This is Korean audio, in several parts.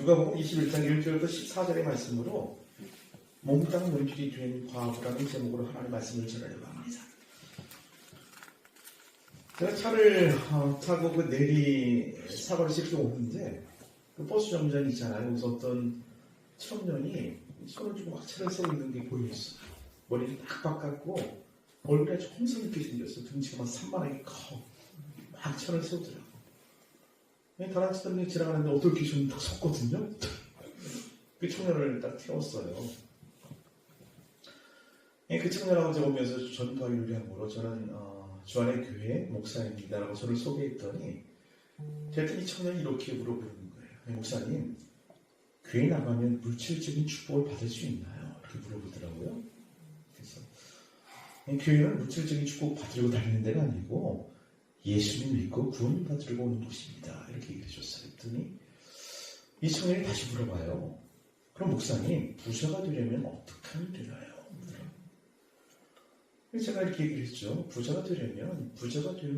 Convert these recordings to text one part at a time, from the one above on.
누가복음 21장 1절부터 14절의 말씀으로 몽땅 눈길이 된 과부라는 제목으로 하나님의 말씀을 전하려고 합니다. 제가 차를 타고 그 내리 사거리 이렇게 오는데 그 버스 정류장 있잖아요. 그래서 어떤 청년이 손을 주고 막 차를 세우고 있는 게 보였어요. 머리를 딱 바꿨고 얼굴에 아주 hom성있게 생겼어. 등치가 막 산만하게 커. 막 차를 세우더라고. 다른 사람이 지나가는데 어떻게 좀 딱 섰거든요. 그 청년을 딱 태웠어요. 그 청년하고 제가 오면서 전파를 유리함으로 저는 주안의 교회 목사입니다라고 저를 소개했더니 제가 이 청년이 이렇게 물어보는 거예요. 목사님, 교회 나가면 물질적인 축복을 받을 수 있나요? 이렇게 물어보더라고요. 그래서 교회는 물질적인 축복 받으려고 다니는 데가 아니고 예수님 믿고 구원 받으려고 오는 곳입니다. 이렇게 얘기해 줬어요. 그랬더니 이 청년이 다시 물어봐요. 그럼 목사님, 부자가 되려면 어떻게 하면 되나요? 제가 이렇게 얘기를 했죠. 부자가 되는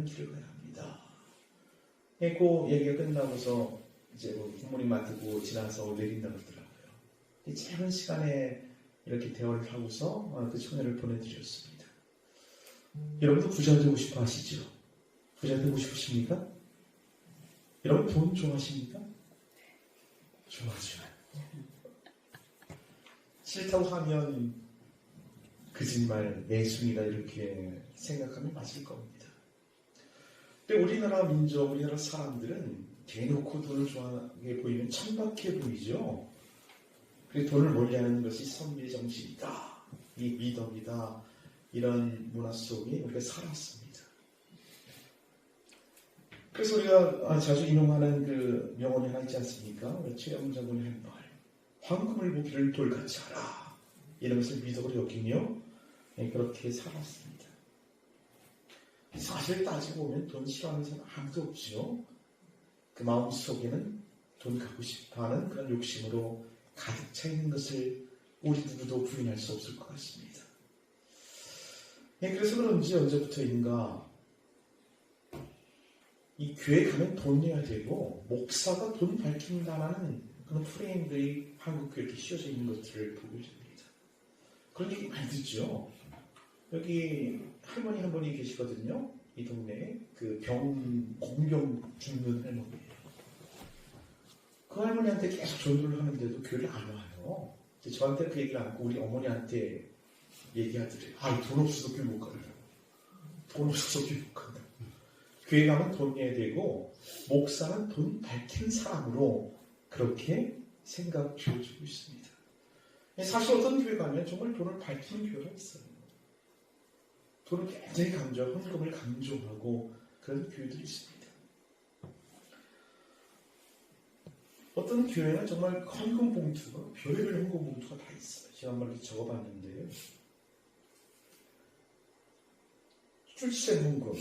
길을 가야 합니다. 그 얘기가 끝나고서 이제 부모님 맡고 지나서 내린다고 하더라고요. 짧은 시간에 이렇게 대화를 하고서 그 청년을 보내드렸습니다. 여러분도 부자 되고 싶어 하시죠? 부자 되고 싶으십니까? 여러분 돈 좋아하십니까? 좋아하죠. 싫다고 하면 거짓말, 매순이다 이렇게 생각하면 맞을 겁니다. 근데 우리나라 민족, 우리나라 사람들은 대놓고 돈을 좋아하게 보이면 천박해 보이죠. 그래서 돈을 멀리하는 것이 선비의 정신이다, 이 미덕이다, 이런 문화 속에 우리가 살았습니다. 그래서 우리가 자주 인용하는 그 명언이 하나 있지 않습니까? 최영 장군이 한 말, 황금을 보기를 돌같이 하라, 이런 것을 미덕으로 여기며 그렇게 살았습니다. 사실 따지고 보면 돈 싫어하는 사람 아무도 없죠. 그 마음 속에는 돈 갖고 싶어하는 그런 욕심으로 가득 차 있는 것을 우리 누구도 부인할 수 없을 것 같습니다. 그래서 그런지 언제부터인가 이 교회 가면 돈 내야 되고 목사가 돈 밝힌다는 그런 프레임들이 한국교회에 이렇게 씌워져 있는 것들을 보고 있습니다. 그런 얘기 많이 듣죠. 여기 할머니 한 분이 계시거든요. 이 동네에 그 공병 죽는 할머니예요. 그 할머니한테 계속 전도를 하는데도 교회를 안 와요. 저한테 그 얘기를 안 하고 우리 어머니한테 얘기하더래요. 돈 없어서 교회 못 간다. 돈 없어서 교회 못 간다. 교회 가면 돈 내야 되고 목사는 돈 밝힌 사람으로 그렇게 생각 지어주고 있습니다. 사실 어떤 교회 가면 정말 돈을 밝히는 교회가 있어요. 돈을 굉장히 헌금을 강조하고 그런 교회들이 있습니다. 어떤 교회는 정말 헌금 봉투가, 별의별 헌금 봉투가 다 있어요. 제가 한번 적어봤는데요. 출생 헌금.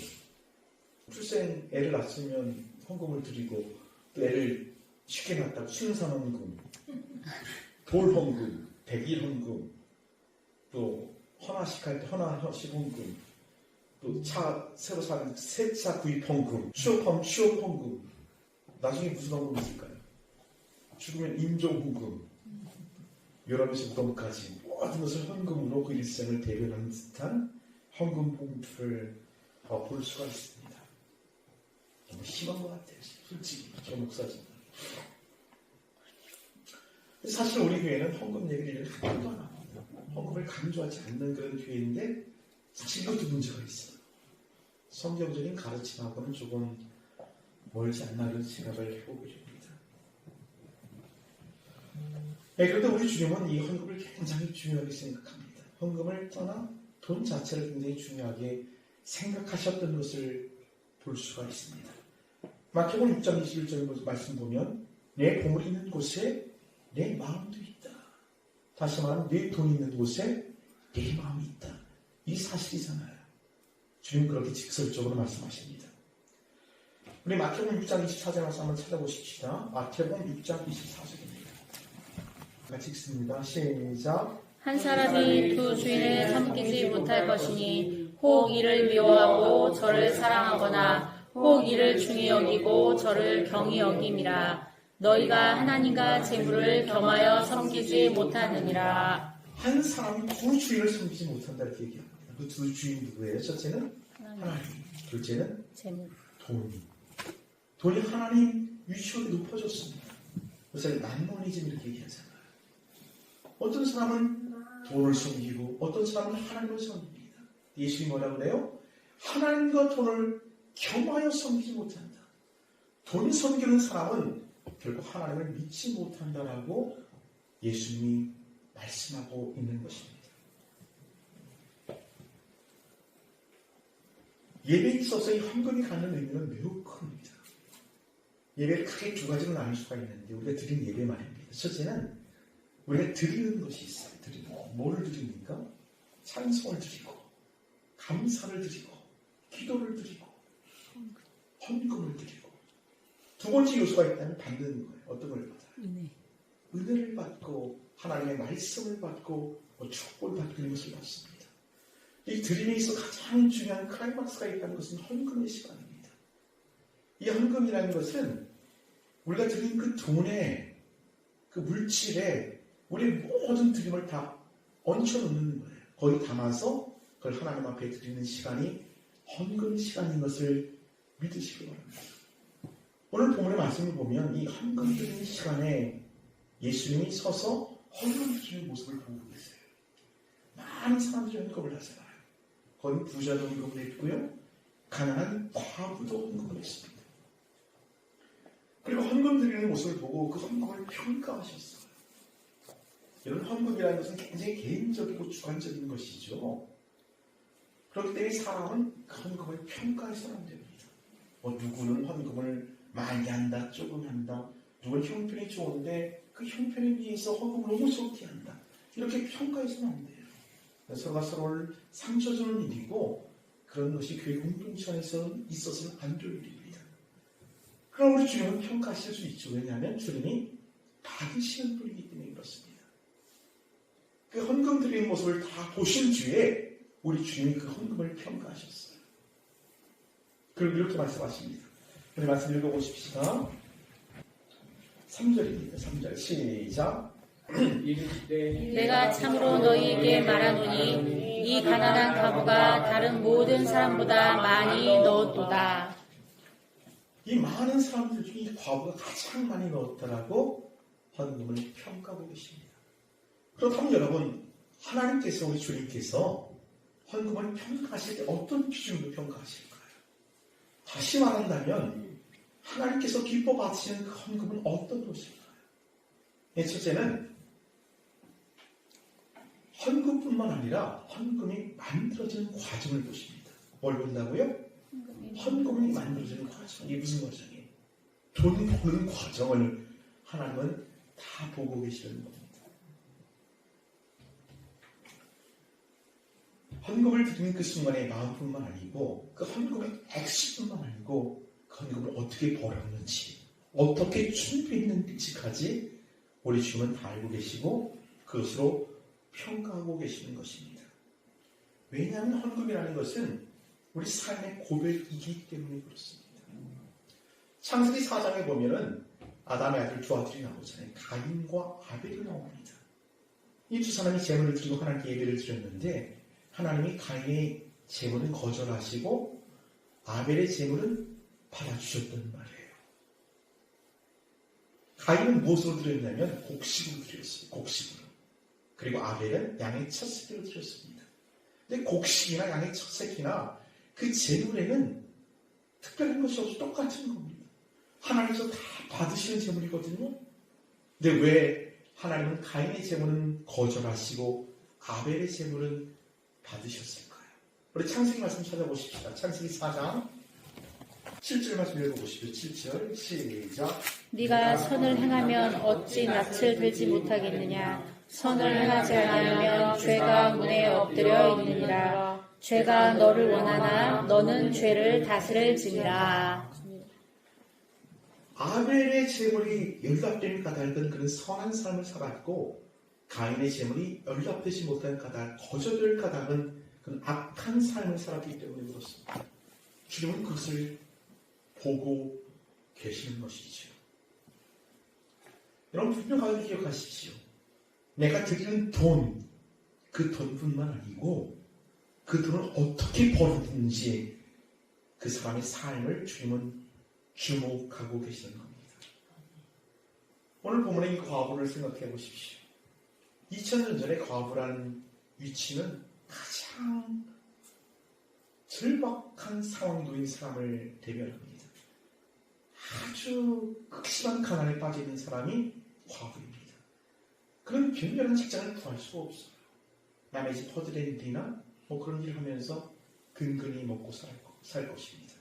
출생 애를 낳았으면 헌금을 드리고 또 애를 쉽게 낳았다고 순산 헌금, 돌 헌금, 백일 헌금, 또 헌화식 할 때 헌화식 헌금, 또 차 새로 사는 새 차 구입 헌금, 취업 헌금, 나중에 무슨 헌금이 있을까요? 죽으면 임종 헌금, 유럽에서 무덤까지 모든 것을 헌금으로 그 일생을 대변하는 듯한 헌금 봉투를 볼 수가 있습니다. 너무 심한 것 같아요. 솔직히 저 목사지만. 사실 우리 교회는 헌금 얘기를 한 번도 안 합니다. 헌금을 강조하지 않는 그런 교회인데 사실 이것도 문제가 있어요. 성경적인 가르침하고는 조금 멀지 않나 이런 생각을 해보고 있습니다. 그런데 우리 주님은 이 헌금을 굉장히 중요하게 생각합니다. 헌금을 떠나 돈 자체를 굉장히 중요하게 생각하셨던 것을 볼 수가 있습니다. 마태복음 6장 21절 말씀 보면 내 보물이 있는 곳에 내 마음도 있다. 다시 말하면 내 돈이 있는 곳에 내 마음이 있다. 이 사실이잖아요. 주님 그렇게 직설적으로 말씀하십니다. 우리 마태복음 6장 24절 말씀 한번 찾아보십시다. 마태복음 6장 24절입니다. 같이 읽습니다. 시작. 한 사람이 두 주인을 섬기지 못할 것이니 혹 이를 미워하고 저를 사랑하거나 혹 이를 중히 여기고 저를 경히 여김이라. 너희가 하나님과 재물을 겸하여 섬기지 못하느니라. 한 사람이 두 주인을 섬기지 못한다 이렇게 얘기합니다. 그 두 주인 누구예요? 첫째는 하나님, 둘째는 재물. 돈이 하나님 위치가 높아졌습니다. 그래서 남모니즘 이렇게 얘기하잖아요. 어떤 사람은 돈을 섬기고 어떤 사람은 하나님을 섬깁니다. 예수님이 뭐라고 그래요? 하나님과 돈을 겸하여 섬기지 못한다. 돈 섬기는 사람은 결국 하나님을 믿지 못한다라고 예수님이 말씀하고 있는 것입니다. 예배에 있어서 이 헌금이 갖는 의미는 매우 큽니다. 예배를 크게 두 가지로 나눌 수가 있는데 우리가 드린 예배 말입니다. 첫째는 우리가 드리는 것이 있어요. 드리는 거. 뭐를 드립니까? 찬송을 드리고 감사를 드리고 기도를 드리고 헌금을 드리고 두 번째 요소가 있다면 받는 거예요. 어떤 걸 받아요? 은혜를 받고 하나님의 말씀을 받고 축복을 받는 것을 받습니다. 이 드림에 있어 가장 중요한 클라이막스가 있다는 것은 헌금의 시간입니다. 이 헌금이라는 것은 우리가 드린 그 돈에 그 물질에 우리의 모든 드림을 다 얹혀놓는 거예요. 거기 담아서 그걸 하나님 앞에 드리는 시간이 헌금 시간인 것을 믿으시기 바랍니다. 오늘 본문의 말씀을 보면 이 헌금 드리는 시간에 예수님이 서서 헌금 드리는 모습을 보고 계세요. 많은 사람들이 헌금을 하잖아요. 거기 부자도 헌금을 했고요. 가난한 과부도 헌금을 했습니다. 그리고 헌금 드리는 모습을 보고 그 헌금을 평가하셨어요. 이런 헌금이라는 것은 굉장히 개인적이고 주관적인 것이죠. 그렇기 때문에 사람은 그 헌금을 평가해서는 안 됩니다. 누구는 헌금을 많이 한다, 조금 한다. 누구는 형편이 좋은데 그 형편에 비해서 헌금을 너무 적게 한다. 이렇게 평가해서는 안 돼요. 서로가 서로를 상처주는 일이고 그런 것이 교회 공동체 안에서 있어서는 안 될 일입니다. 그럼 우리 주님은 평가하실 수 있죠. 왜냐하면 주님이 받으시는 분이기 때문에 그렇습니다. 그 헌금 드리는 모습을 다 보신 뒤에 우리 주님이 그 헌금을 평가하셨어요. 그리고 이렇게 말씀하십니다. 오늘 말씀 읽어보십시다. 3절입니다. 3절 시작. 내가 참으로 너희에게 말하노니 이 가난한 과부가 다른 모든 사람보다 많이 넣었도다. 이 많은 사람들 중에 이 과부가 가장 많이 넣었다라고 헌금을 평가하고 계십니다. 그렇다면 여러분, 하나님께서 우리 주님께서 헌금을 평가하실 때 어떤 기준으로 평가하실까요? 다시 말한다면 하나님께서 기뻐 받으시는 그 헌금은 어떤 것일까요? 첫째는 헌금뿐만 아니라 헌금이 만들어지는 과정을 보십니다. 뭘 본다고요? 헌금이 만들어지는 과정. 이게 무슨 과정이에요? 돈 버는 과정을 하나님은 다 보고 계시는 겁니다. 헌금을 드리는 그 순간의 마음뿐만 아니고 그 헌금의 액수뿐만 아니고 그 헌금을 어떻게 벌었는지 어떻게 준비했는지까지 우리 주님은 다 알고 계시고 그것으로 평가하고 계시는 것입니다. 왜냐하면 헌금이라는 것은 우리 삶의 고백이기 때문에 그렇습니다. 창세기 4장에 보면은 아담의 아들 두 아들이 나오잖아요. 가인과 아벨이 나옵니다. 이 두 사람이 제물을 드리고 하나님께 예배를 드렸는데 하나님이 가인의 제물은 거절하시고 아벨의 제물은 받아주셨단 말이에요. 가인은 무엇으로 드렸냐면 곡식으로 드렸어요. 곡식으로. 그리고 아벨은 양의 첫 새끼로 드렸습니다. 근데 곡식이나 양의 첫 새끼나 그 제물에는 특별한 것이 없이 똑같은 겁니다. 하나님께서 다 받으시는 제물이거든요. 근데 왜 하나님은 가인의 제물은 거절하시고 아벨의 제물은 받으셨을까요? 우리 창세기 말씀 찾아보십시다. 창세기 4장 7절 말씀 읽어보십시오. 7절 시작. 네가 선을 행하면 어찌 낯을 들지 못하겠느냐. 선을 행하지 않으면 죄가 문에 엎드려 있느니라. 죄가 너를 원하나 너는 죄를 다스릴지니라. 아벨의 제물이 연락된 까닭은 그는 선한 삶을 살았고 가인의 제물이 연락되지 못한 까닭, 거절될 까닭은 그는 악한 삶을 살았기 때문에 그렇습니다. 주님은 그것을 보고 계시는 것이죠. 여러분 분명하게 기억하십시오. 내가 드리는 돈, 그 돈뿐만 아니고 그 돈을 어떻게 벌었는지 그 사람의 삶을 주님은 주목하고 계시는 겁니다. 오늘 본문의 이 과부를 생각해 보십시오. 2000년 전에 과부라는 위치는 가장 절박한 상황도인 사람을 대변합니다. 아주 극심한 가난에 빠져 있는 사람이 과부입니다. 그런 변변한 직장을 구할 수가 없어요. 남의 집 허드렛 일이나 뭐 그런 일을 하면서 근근히 먹고 살 것입니다.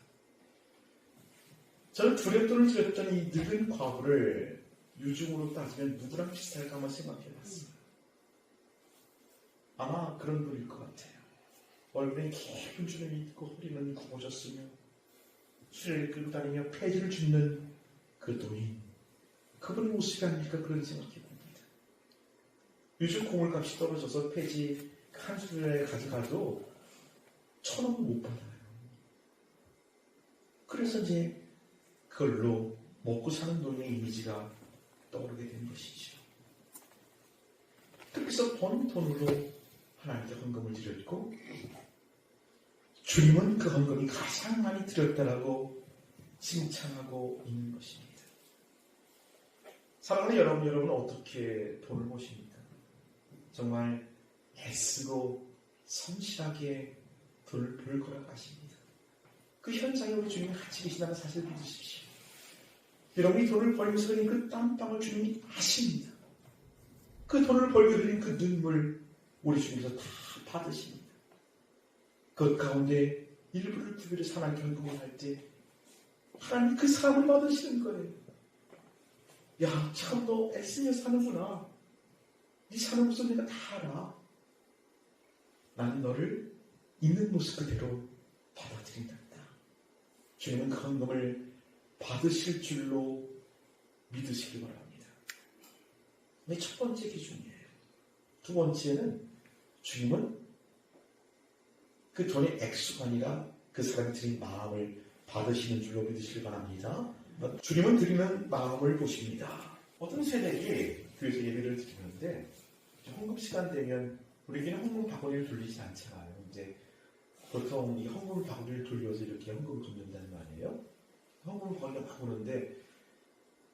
저는 두렵돈을 들였던 이 늙은 과부를 요즘으로 따지면 누구랑 비슷할까 한번 생각해 봤어요. 아마 그런 분일 것 같아요. 얼굴에 깊은 주름이 있고 허리는 굽어졌으며 수레를 끌고 다니며 폐지를 줍는 그 노인, 그분 모습이 아닐까 그런 생각해 봅니다. 요즘 고물값이 떨어져서 폐지 한 수레를 가져가도 1,000원은 못 받아요. 그래서 이제 그걸로 먹고 사는 노인의 이미지가 떠오르게 된 것이죠. 그래서 번 돈으로 하나님께 헌금을 드렸고 주님은 그 헌금이 가장 많이 드렸다라고 칭찬하고 있는 것입니다. 사랑하는 여러분 어떻게 돈을 모십니까? 정말 애쓰고 성실하게 돈을 벌 거라고 하십니다. 그 현장에 우리 주님이 같이 계신다는 사실을 믿으십시오. 여러분이 돈을 벌면서 드린 그 땀방울 주님이 아십니다. 그 돈을 벌게 드린 그 눈물 우리 주님께서 다 받으십니다. 그 가운데 일부를 구별해서 하나님께 헌금을 할 때 하나님 그 사람을 받으시는 거예요. 야, 참 너 애쓰며 사는구나. 네 사는 모습 내가 다 알아. 나는 너를 있는 모습 그대로 받아들인단다. 주님은 그 헌금을 받으실 줄로 믿으시기 바랍니다. 이게 첫 번째 기준이에요. 두 번째는 주님은 그 돈의 액수가 아니라 그 사람이 드린 마음을 받으시는 줄로 믿으시기 바랍니다. 주님은 드리는 마음을 보십니다. 어떤 세대에 교회에서 예배를 드리는데 헌금 시간 되면 우리에게는 헌금 바구니를 돌리지 않잖아요. 이제 보통 이 헌금 바구니를 돌려서 이렇게 헌금을 걷는다는 말이에요. 헌금 바구니가 막 오는데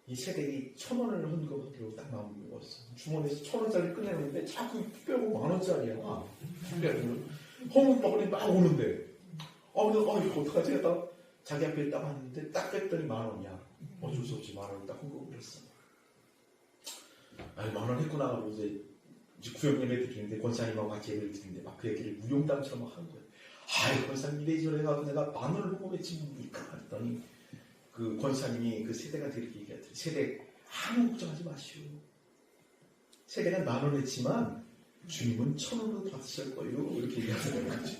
이 세대에 1,000원을 헌금하기로 딱 마음을 먹었어. 주머니에서 1,000원짜리 꺼내는데 자꾸 빼고 10,000원짜리야. 헌금 바구니 막 오는데 그래서 이거 어떡하지? 했다 자기 앞에 딱 왔는데 딱 뺐더니 10,000원이야. 어쩔 수 없지 10,000원 딱 헌금을 했어. 10,000원 했구나 하고 이제 구역예배 드리는데 권사님하고 같이 예배를 드리는데 막 그 얘기를 무용담처럼 막 하는 거예요. 권사님 이래저래 해가지고 내가 10,000원을 헌금했지 뭡니까? 했더니 그 권사님이 그 세대가 이렇게 얘기하더니 세대 아무 걱정하지 마시오. 세대가 10,000원 했지만 주님은 1,000원으로 받으실 거예요. 이렇게 얘기하는 거죠.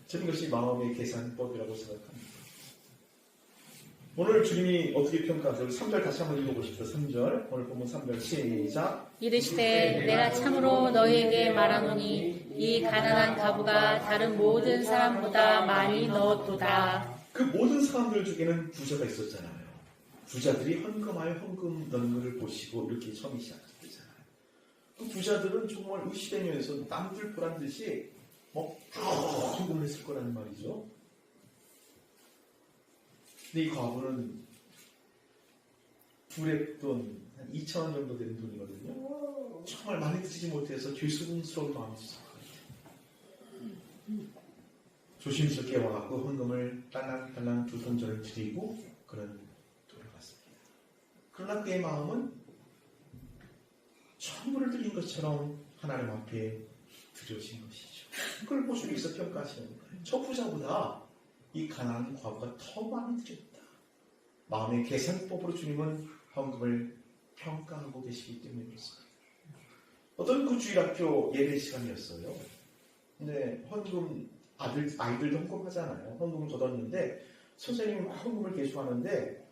저는 이것이 마음의 계산법이라고 생각합니다. 오늘 주님이 어떻게 평가하세요? 3절 다시 한번 읽어보십시오. 3절 오늘 보면 3절 시작. 이르시되 내가 참으로 너희에게 말하노니 이 가난한 과부가 다른 모든 사람보다 많이 넣었도다. 그 모든 사람들 중에는 부자가 있었잖아요. 부자들이 헌금하여 헌금 넣는 것을 보시고 이렇게 처음에 시작했잖아요. 그 부자들은 정말 의시되면서 남들 보란 듯이 헌금을 했을 거라는 말이죠. 근데 이 과부는 두랩돈 한 2,000원 정도 되는 돈이거든요. 정말 많이 드리지 못해서 죄송스러운 마음이 있었을 거예요. 조심스럽게 와갖고 헌금을 딸랑딸랑 두 손전을 드리고 그는 돌아갔습니다. 그러나 그의 마음은 천부를 드린 것처럼 하나님 앞에 드려진 것이죠. 그걸 보시면서 평가하시는 거예요. 저 부자보다 이 가난한 과부가 더 많이 드렸다. 마음의 계산법으로 주님은 헌금을 평가하고 계시기 때문에 그렇습니다. 어떤 그 주일학교 예배 시간이었어요. 근데 헌금 아이들도 헌금하잖아요. 헌금을 걷었는데 선생님이 막 헌금을 계속하는데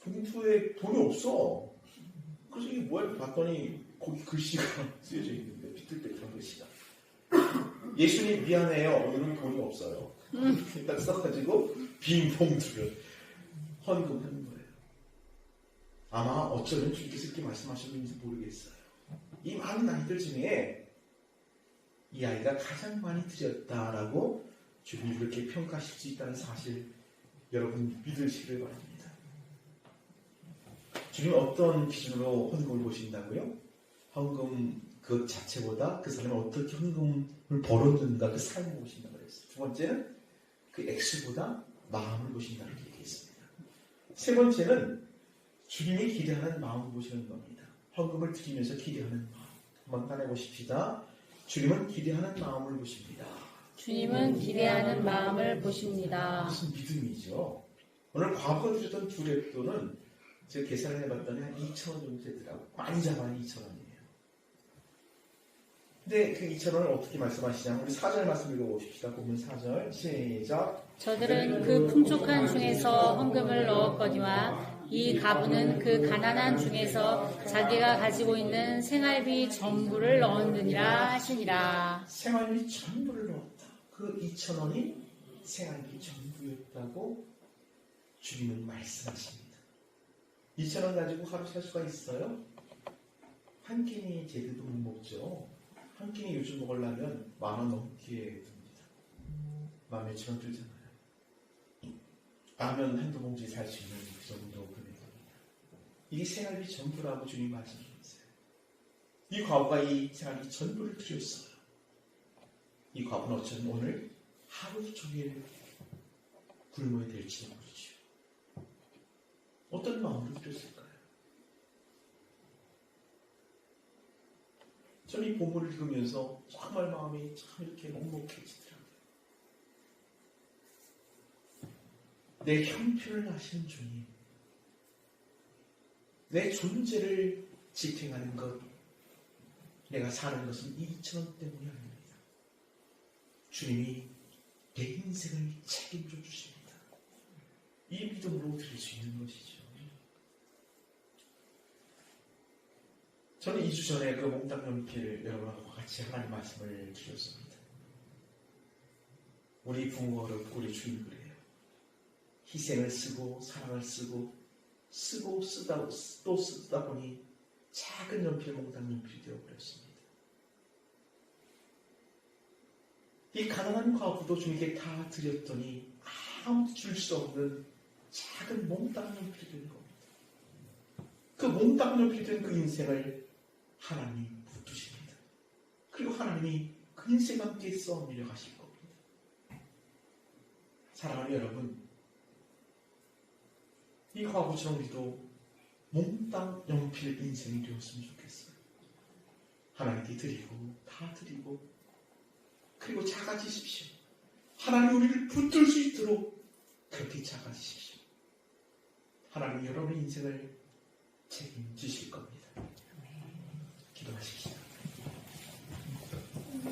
봉투에 돈이 없어. 그래서 이게 뭐야 봤더니 거기 글씨가 쓰여져 있는데 비틀비틀한 글씨가 예수님 미안해요. 오늘은 돈이 없어요. 딱 써가지고 빈 봉투를 헌금하는 거예요. 아마 어쩌면 주님께서 이렇게 말씀하셨는지 모르겠어요. 이 많은 아이들 중에 이 아이가 가장 많이 드렸다라고 주님이 그렇게 평가하실 수 있다는 사실 여러분 믿으시길 바랍니다. 주님은 어떤 기준으로 헌금을 보신다고요? 헌금 그 자체보다 그 사람이 어떻게 헌금을 벌었는가 그 삶을 보신다고 그랬어요. 두 번째는 그 액수보다 마음을 보신다고 얘기했습니다. 세 번째는 주님이 기대하는 마음을 보시는 겁니다. 헌금을 드리면서 기대하는 마음. 한번 따라해 보십시다. 주님은 기대하는 마음을 보십니다. 주님은 기대하는 마음을 보십니다. 무슨 믿음이죠. 오늘 과거 드렸던 두 랩도는 제가 계산을 해봤더니 한 2,000원 정도 되더라고요. 많이 잡아야 2,000원이에요. 근데 그 2,000원을 어떻게 말씀하시냐면 우리 4절 말씀 읽어봅시다. 본문 4절 시작. 저들은 그 풍족한 중에서 헌금을 넣었거니와 이 가부는 그 가난한 중에서 자기가 가지고 있는 생활비 전부를 넣었느니라 하시니라. 생활비 전부를 넣었다. 그 2,000원이 생활비 전부였다고 주님은 말씀하십니다. 2,000원 가지고 하루 살 수가 있어요? 한 끼니 제대로 못 먹죠. 한 끼니 요즘 먹으려면 10,000원 넘게 듭니다. 10,000원 들잖아요. 라면 한두 봉지 살 수 있는 그 정도 금액입니다. 이게 생활비 전부라고 주님 말씀하셨어요. 이 과부가 이 생활비 전부를 드렸어요. 이 과부는 어쩌면 오늘 하루 종일 굶어야 될지도 모르죠. 어떤 마음으로 드렸을까요? 저는 이 본문을 읽으면서 정말 마음이 참 이렇게 먹먹해지더라고요. 내 형편을 아시는 주님, 내 존재를 지탱하는 것, 내가 사는 것은 2,000원 때문이 아닙니다. 주님이 내 인생을 책임져 주십니다. 이 믿음으로 드릴 수 있는 것이죠. 저는 2주 전에 그 몽땅 연필 여러분과 같이 하나님 말씀을 드렸습니다. 우리 부모가 우리 주님 그래요. 희생을 쓰고 사랑을 쓰고 쓰다 또 쓰다 보니 작은 연필 몽땅 연필이 되어버렸습니다. 이 가난한 과부도 주님께 다 드렸더니 아무도 줄 수 없는 작은 몽땅 연필이 된 겁니다. 그 몽땅 연필이 된 그 인생을 하나님이 붙드십니다. 그리고 하나님이 그 인생과 함께 써 밀려가실 겁니다. 사랑하는 여러분, 이 과부처럼 우리도 몽땅 연필 인생이 되었으면 좋겠어요. 하나님께 드리고 다 드리고 그리고 작아지십시오. 하나님 우리를 붙들 수 있도록 그렇게 작아지십시오. 하나님 여러분의 인생을 책임지실 겁니다.